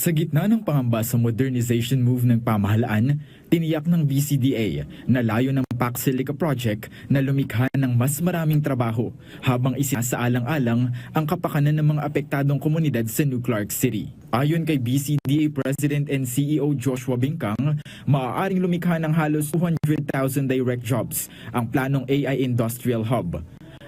Sa gitna ng pangamba sa modernization move ng pamahalaan, tiniyak ng BCDA na layo ng PAC Silica Project na lumikha ng mas maraming trabaho habang isinasaalang-alang ang kapakanan ng mga apektadong komunidad sa New Clark City. Ayon kay BCDA President and CEO Joshua Bingkang, maaaring lumikha ng halos 200,000 direct jobs ang planong AI Industrial Hub.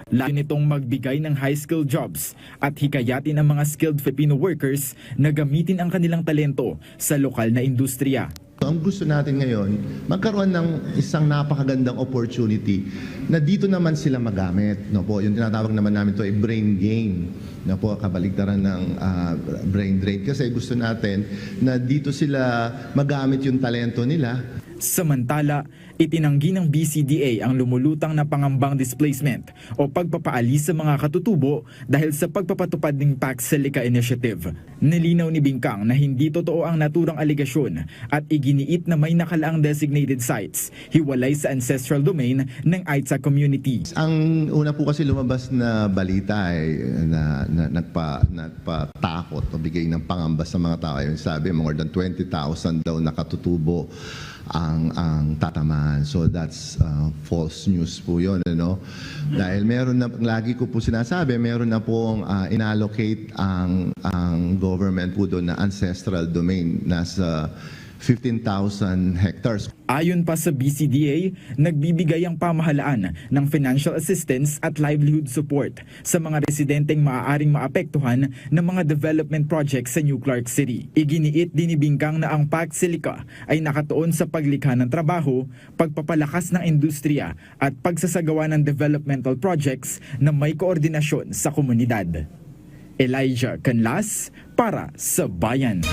Layo nitong magbigay ng high-skilled jobs at hikayatin ang mga skilled Filipino workers na gamitin ang kanilang talento sa lokal na industriya. Ang gusto natin ngayon, magkaroon ng isang napakagandang opportunity na dito naman sila magamit. No po, yung tinatawag naman namin ito ay brain gain. No po, kabaligtaran ng brain drain. Kasi gusto natin na dito sila magamit yung talento nila. Samantala, itinanggi ng BCDA ang lumulutang na pangambang displacement o pagpapaalis sa mga katutubo dahil sa pagpapatupad ng PAC Silica Initiative. Nilinaw ni Bingkang na hindi totoo ang naturang aligasyon at iginiit na may nakalaang designated sites hiwalay sa ancestral domain ng Aitsa community. Ang una po kasi lumabas na balita ay na nagpatakot o bigay ng pangamba sa mga tao. Yung sabi, more than 20,000 daw nakatutubo ang tatamaan. So that's false news po yun. Ano? Dahil meron na, lagi ko po sinasabi, meron na pong inallocate ang government po doon na ancestral domain. Nasa 15,000 hectares. Ayon pa sa BCDA, nagbibigay ang pamahalaan ng financial assistance at livelihood support sa mga residenteng maaaring maapektuhan ng mga development projects sa New Clark City. Iginiit din ni Bingkang na ang PAC Silica ay nakatuon sa paglikha ng trabaho, pagpapalakas ng industriya at pagsasagawa ng developmental projects na may koordinasyon sa komunidad. Elijah Canlas para sa Bayan.